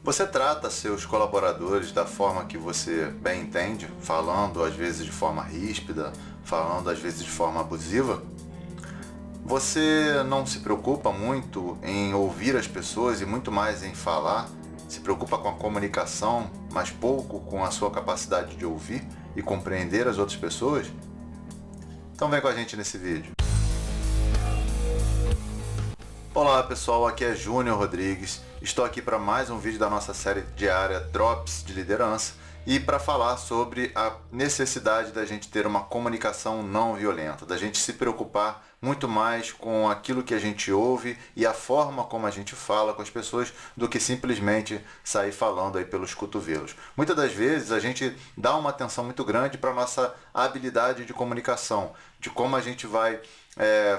Você trata seus colaboradores da forma que você bem entende, falando às vezes de forma ríspida, falando às vezes de forma abusiva? Você não se preocupa muito em ouvir as pessoas e muito mais em falar? Se preocupa com a comunicação, mas pouco com a sua capacidade de ouvir e compreender as outras pessoas? Então vem com a gente nesse vídeo. Olá pessoal, aqui é Júnior Rodrigues. Estou aqui para mais um vídeo da nossa série diária Drops de Liderança e para falar sobre a necessidade da gente ter uma comunicação não violenta, da gente se preocupar muito mais com aquilo que a gente ouve e a forma como a gente fala com as pessoas do que simplesmente sair falando aí pelos cotovelos. Muitas das vezes a gente dá uma atenção muito grande para a nossa habilidade de comunicação, de como a gente vai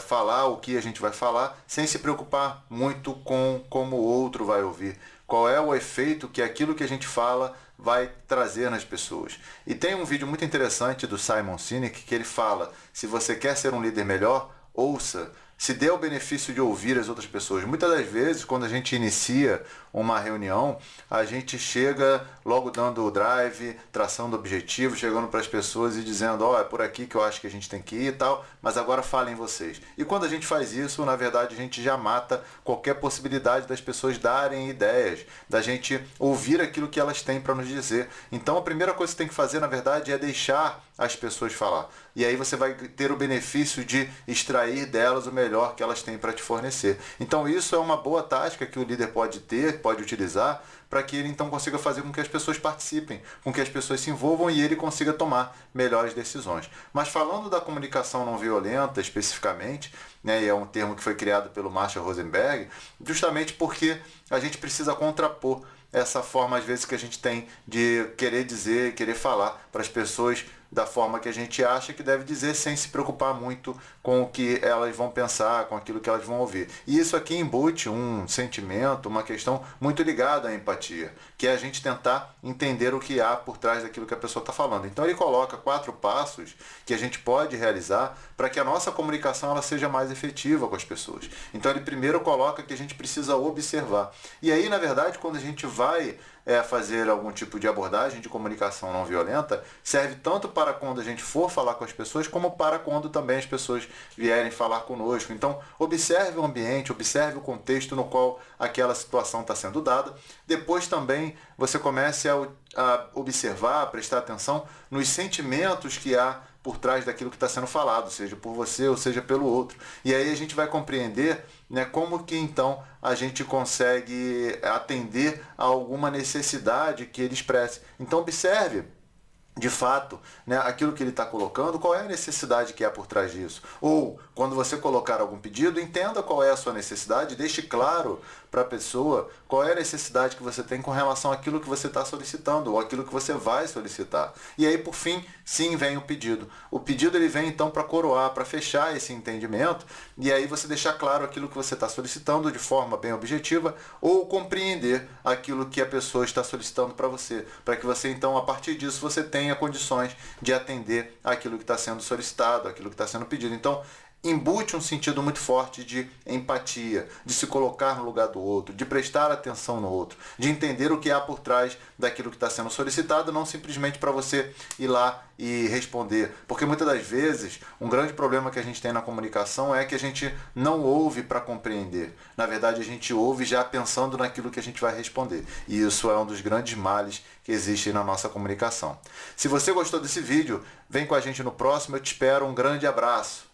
falar o que a gente vai falar, sem se preocupar muito com como o outro vai ouvir. Qual é o efeito que aquilo que a gente fala vai trazer nas pessoas. E tem um vídeo muito interessante do Simon Sinek que ele fala: se você quer ser um líder melhor, ouça. Se dê o benefício de ouvir as outras pessoas. Muitas das vezes, quando a gente inicia uma reunião, a gente chega logo dando o drive, traçando objetivos, chegando para as pessoas e dizendo: ó, é por aqui que eu acho que a gente tem que ir e tal, mas agora falem vocês. E quando a gente faz isso, na verdade, a gente já mata qualquer possibilidade das pessoas darem ideias, da gente ouvir aquilo que elas têm para nos dizer. Então, a primeira coisa que você tem que fazer, na verdade, é deixar as pessoas falar. E aí você vai ter o benefício de extrair delas o melhor que elas têm para te fornecer. Então isso é uma boa tática que o líder pode ter, pode utilizar, para que ele então consiga fazer com que as pessoas participem, com que as pessoas se envolvam e ele consiga tomar melhores decisões. Mas falando da comunicação não violenta especificamente, né, e é um termo que foi criado pelo Marshall Rosenberg, justamente porque a gente precisa contrapor essa forma às vezes que a gente tem de querer dizer, querer falar para as pessoas da forma que a gente acha que deve dizer, sem se preocupar muito com o que elas vão pensar, com aquilo que elas vão ouvir. E isso aqui embute um sentimento, uma questão muito ligada à empatia, que é a gente tentar entender o que há por trás daquilo que a pessoa está falando. Então ele coloca 4 passos que a gente pode realizar para que a nossa comunicação ela seja mais efetiva com as pessoas. Então ele primeiro coloca que a gente precisa observar. E aí, na verdade, quando a gente vai fazer algum tipo de abordagem de comunicação não violenta, serve tanto para quando a gente for falar com as pessoas, como para quando também as pessoas vierem falar conosco. Então, observe o ambiente, observe o contexto no qual aquela situação está sendo dada. Depois também você comece a observar, a prestar atenção nos sentimentos que há por trás daquilo que está sendo falado, seja por você ou seja pelo outro. E aí a gente vai compreender, né, como que então a gente consegue atender a alguma necessidade que ele expresse. Então observe de fato, né, aquilo que ele está colocando, qual é a necessidade que há por trás disso. Ou, quando você colocar algum pedido, entenda qual é a sua necessidade, deixe claro para a pessoa qual é a necessidade que você tem com relação àquilo que você está solicitando, ou aquilo que você vai solicitar. E aí, por fim, sim, vem o pedido. O pedido ele vem, então, para coroar, para fechar esse entendimento, e aí você deixar claro aquilo que você está solicitando de forma bem objetiva, ou compreender aquilo que a pessoa está solicitando para você, para que você, então, a partir disso, você tenha condições de atender aquilo que está sendo solicitado, aquilo que está sendo pedido. Então, embute um sentido muito forte de empatia, de se colocar no lugar do outro, de prestar atenção no outro, de entender o que há por trás daquilo que está sendo solicitado, não simplesmente para você ir lá e responder. Porque muitas das vezes, um grande problema que a gente tem na comunicação é que a gente não ouve para compreender. Na verdade, a gente ouve já pensando naquilo que a gente vai responder. E isso é um dos grandes males que existem na nossa comunicação. Se você gostou desse vídeo, vem com a gente no próximo. Eu te espero. Um grande abraço.